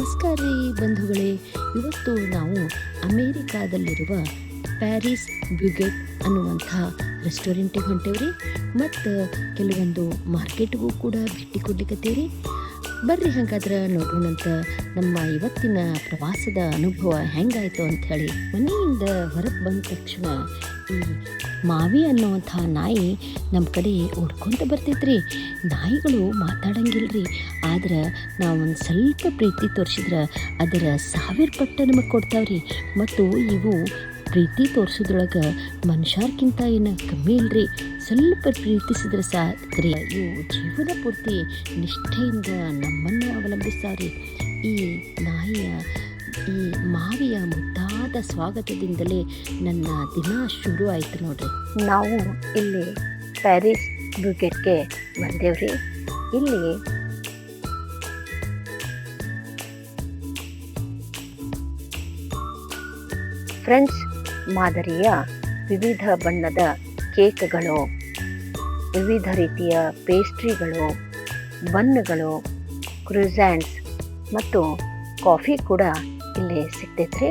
ನಮಸ್ಕಾರ ರೀ ಬಂಧುಗಳೇ. ಇವತ್ತು ನಾವು ಅಮೇರಿಕಾದಲ್ಲಿರುವ ಪ್ಯಾರಿಸ್ ಬ್ಯುಗೆಟ್ ಅನ್ನುವಂಥ ರೆಸ್ಟೋರೆಂಟಿಗೆ ಹೊಂಟೇವ್ರಿ. ಮತ್ತು ಕೆಲವೊಂದು ಮಾರ್ಕೆಟ್ಗೂ ಕೂಡ ಭೇಟಿ ಕೊಡ್ಲಿಕ್ಕತ್ತೀವಿ. ಬರ್ರಿ ಹಾಗಾದ್ರೆ ನೋಡೋಣಂತ ನಮ್ಮ ಇವತ್ತಿನ ಪ್ರವಾಸದ ಅನುಭವ ಹೆಂಗಾಯ್ತು ಅಂಥೇಳಿ. ಮನೆಯಿಂದ ಹೊರಗೆ ಬಂದ ತಕ್ಷಣ ಈ ಮಾವಿ ಅನ್ನುವಂಥ ನಾಯಿ ನಮ್ಮ ಕಡೆ ಓಡ್ಕೊಂತ ಬರ್ತೈತ್ರಿ. ನಾಯಿಗಳು ಮಾತಾಡಂಗಿಲ್ರಿ, ಆದ್ರೆ ನಾವು ಒಂದು ಸ್ವಲ್ಪ ಪ್ರೀತಿ ತೋರಿಸಿದ್ರೆ ಅದರ 1000 ಪಟ್ಟು ನಮಗೆ ಕೊಡ್ತಾವ್ರಿ. ಮತ್ತು ಇವು ಪ್ರೀತಿ ತೋರಿಸೋದ್ರೊಳಗೆ ಮನುಷ್ಯರ್ಕಿಂತ ಏನು ಕಮ್ಮಿ ಇಲ್ರಿ. ಸ್ವಲ್ಪ ಪ್ರೀತಿಸಿದ್ರೆ ಸಾಕ್ರಿ, ಇವು ಜೀವನ ಪೂರ್ತಿ ನಿಷ್ಠೆಯಿಂದ ನಮ್ಮನ್ನು ಅವಲಂಬಿಸ್ತಾವ್ರಿ. ಈ ನಾಯಿಯ ಈ ಮಾವಿಯ ಮುದ್ದಾದ ಸ್ವಾಗತದಿಂದಲೇ ನನ್ನ ದಿನ ಶುರು ಆಯ್ತು ನೋಡ್ರಿ. ನಾವು ಇಲ್ಲಿ ಪ್ಯಾರಿಸ್ ಬ್ಯುಗೆಟ್ಗೆ ಬಂದೇವ್ರಿ. ಇಲ್ಲಿ ಫ್ರೆಂಚ್ ಮಾದರಿಯ ವಿವಿಧ ಬಣ್ಣದ ಕೇಕ್ಗಳು, ವಿವಿಧ ರೀತಿಯ ಪೇಸ್ಟ್ರಿಗಳು, ಬನ್ನುಗಳು, ಕ್ರೂಝ್ಯಾಂಟ್ಸ್ ಮತ್ತು ಕಾಫಿ ಕೂಡ ಇಲ್ಲಿ ಸಿಗ್ತೈತ್ರಿ.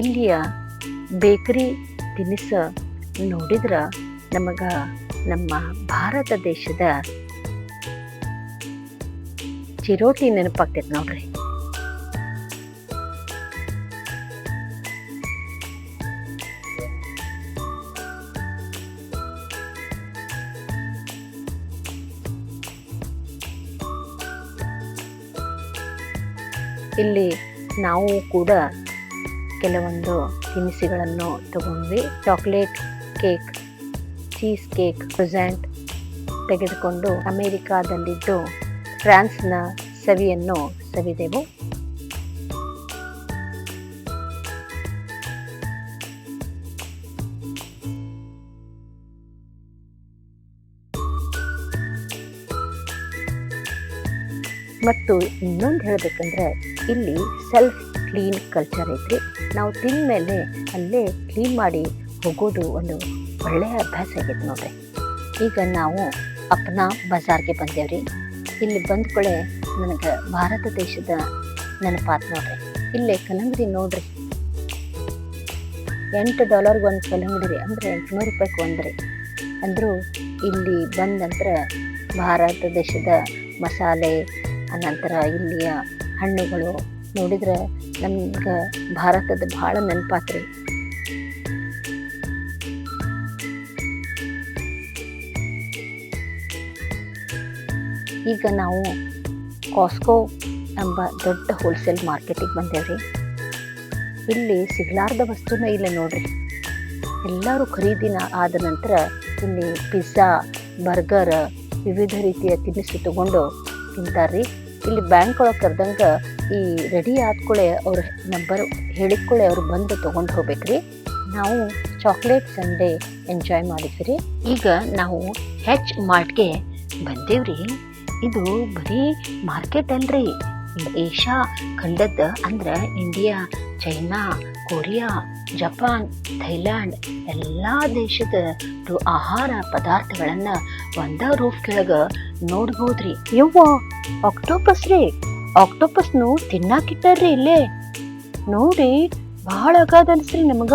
ಇಲ್ಲಿಯ ಬೇಕರಿ ತಿನಿಸು ನೋಡಿದ್ರೆ ನಮಗೆ ನಮ್ಮ ಭಾರತ ದೇಶದ ಚಿರೋಟಿ ನೆನಪಾಗ್ತೈತೆ ನೋಡ್ರಿ. ಇಲ್ಲಿ ನಾವು ಕೂಡ ಕೆಲವೊಂದು ತಿನಿಸುಗಳನ್ನು ತಗೊಂಡ್ವಿ. ಚಾಕ್ಲೇಟ್ ಕೇಕ್, ಚೀಸ್ ಕೇಕ್, ಕ್ರೂಝ್ಯಾಂಟ್ ತೆಗೆದುಕೊಂಡು ಅಮೇರಿಕಾದಲ್ಲಿದ್ದು ಫ್ರಾನ್ಸ್ನ ಸವಿಯನ್ನು ಸವಿದೆವು. ಮತ್ತು ಇನ್ನೊಂದು ಹೇಳಬೇಕಂದ್ರೆ ಇಲ್ಲಿ ಸೆಲ್ಫ್ ಕ್ಲೀನ್ ಕಲ್ಚರ್ ಐತ್ರಿ. ನಾವು ತಿಂದ ಮೇಲೆ ಅಲ್ಲೇ ಕ್ಲೀನ್ ಮಾಡಿ ಹೋಗೋದು ಒಂದು ಒಳ್ಳೆಯ ಅಭ್ಯಾಸ ಆಗೈತೆ ನೋಡ್ರಿ. ಈಗ ನಾವು ಅಪ್ನಾ ಬಜಾರ್ಗೆ ಬಂದೇವ್ರಿ. ಇಲ್ಲಿ ಬಂದ್ಕೊಳ್ಳೆ ನನಗೆ ಭಾರತ ದೇಶದ ನೆನಪಾತ್ ನೋಡ್ರಿ. ಇಲ್ಲೇ ಕಲ್ಲಂಗಡಿ ನೋಡ್ರಿ, $8 ಒಂದು ಕಲ್ಲಂಗಡಿ ರೀ, ಅಂದರೆ $800 ಒಂದು ರೀ. ಅಂದರೂ ಇಲ್ಲಿ ಬಂದ ನಂತರ ಭಾರತ ದೇಶದ ಮಸಾಲೆ, ಅನಂತರ ಇಲ್ಲಿಯ ಹಣ್ಣುಗಳು ನೋಡಿದ್ರೆ ನಮ್ಗೆ ಭಾರತದ ಭಾಳ ನೆನಪಾತ್ರಿ. ಈಗ ನಾವು ಕಾಸ್ಕೋ ಎಂಬ ದೊಡ್ಡ ಹೋಲ್ಸೇಲ್ ಮಾರ್ಕೆಟಿಗೆ ಬಂದೇವ್ರಿ. ಇಲ್ಲಿ ಸಿಗಲಾರ್ದ ವಸ್ತುನ ಇಲ್ಲ ನೋಡ್ರಿ. ಎಲ್ಲರೂ ಖರೀದಿನ ಆದ ನಂತರ ಇಲ್ಲಿ ಪಿಜ್ಜಾ, ಬರ್ಗರ್, ವಿವಿಧ ರೀತಿಯ ತಿನಿಸು ತಗೊಂಡು ತಿಂತಾರ್ರಿ. ಇಲ್ಲಿ ಬ್ಯಾಂಕ್ ಒಳಗೆ ಕರೆದಂಗೆ ಈ ರೆಡಿ ಆದ್ಕೊಳ್ಳೆ ಅವ್ರ ನಂಬರ್ ಹೇಳಿದ್ಕೊಳ್ಳೆ ಅವ್ರು ಬಂದು ತೊಗೊಂಡು ಹೋಗ್ಬೇಕ್ರಿ. ನಾವು ಚಾಕ್ಲೇಟ್ ಸಂಡೇ ಎಂಜಾಯ್ ಮಾಡಿದ್ವಿ. ಈಗ ನಾವು ಹೆಚ್ ಮಾರ್ಟ್ಗೆ ಬಂದೇವ್ರಿ. ಇದು ಬರೀ ಮಾರ್ಕೆಟ್ ಅಲ್ರಿ, ಏಷ್ಯಾ ಖಂಡದ ಅಂದ್ರೆ India, China, Korea, Japan, Thailand ಎಲ್ಲ ದೇಶದ ಆಹಾರ ಪದಾರ್ಥಗಳನ್ನು ಒಂದ ರೂಫ್ ಕೆಳಗೆ ನೋಡ್ಬೋದ್ರಿ. ಯವ್ವ, ಆಕ್ಟೋಪಸ್ ರೀ, ಆಕ್ಟೋಪಸ್ನು ತಿನ್ನಾಕಿಟ್ಟಾರ್ರಿ ಇಲ್ಲೇ ನೋಡಿ. ಭಾಳ ಅಗಾಧ ಅನ್ಸ್ರಿ ನಮಗ.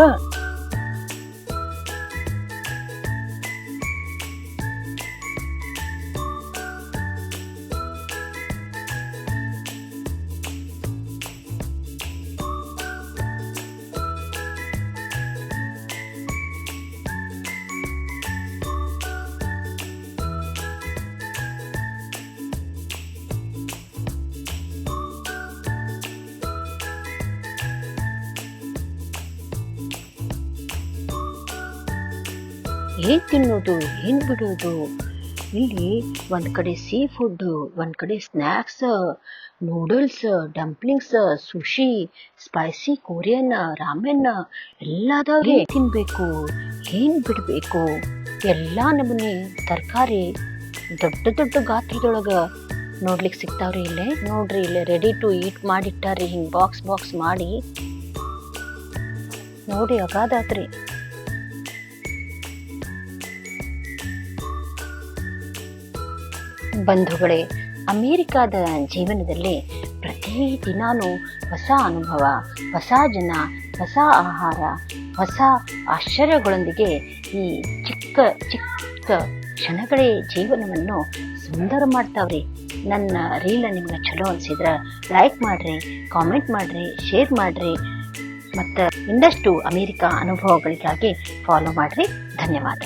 ಏನ್ ತಿನ್ನೋದು, ಏನ್ ಬಿಡೋದು. ಇಲ್ಲಿ ಒಂದ್ ಕಡೆ ಸೀ ಫುಡ್, ಒಂದ್ ಕಡೆ snacks, noodles, dumplings, sushi, spicy Korean, ramen ಎಲ್ಲಾದವ್ರಿ. ತಿನ್ಬೇಕು, ಏನ್ ಬಿಡ್ಬೇಕು. ಎಲ್ಲಾ ನಮೂನಿ ತರಕಾರಿ ದೊಡ್ಡ ದೊಡ್ಡ ಗಾತ್ರದೊಳಗ ನೋಡ್ಲಿಕ್ಕೆ ಸಿಗ್ತಾವ್ರಿ. ಇಲ್ಲೇ ನೋಡ್ರಿ, ಇಲ್ಲೇ ರೆಡಿ ಟು ಈಟ್ ಮಾಡಿಟ್ಟಾರ್ರಿ. ಹಿಂಗೆ ಬಾಕ್ಸ್ ಮಾಡಿ ನೋಡಿ ಅಗಾಧಾತ್ರಿ. ಬಂಧುಗಳೇ, ಅಮೇರಿಕಾದ ಜೀವನದಲ್ಲಿ ಪ್ರತಿದಿನಾನು ಹೊಸ ಅನುಭವ, ಹೊಸ ಜನ, ಹೊಸ ಆಹಾರ, ಹೊಸ ಆಶ್ಚರ್ಯಗಳೊಂದಿಗೆ ಈ ಚಿಕ್ಕ ಚಿಕ್ಕ ಕ್ಷಣಗಳೇ ಜೀವನವನ್ನು ಸುಂದರ ಮಾಡ್ತಾವ್ರಿ. ನನ್ನ ರೀಲ್ ನಿಮ್ಗೆ ಚಲೋ ಅನಿಸಿದ್ರೆ ಲೈಕ್ ಮಾಡಿರಿ, ಕಾಮೆಂಟ್ ಮಾಡಿರಿ, ಶೇರ್ ಮಾಡಿರಿ ಮತ್ತು ಇನ್ನಷ್ಟು ಅಮೇರಿಕಾ ಅನುಭವಗಳಿಗಾಗಿ ಫಾಲೋ ಮಾಡಿರಿ. ಧನ್ಯವಾದ.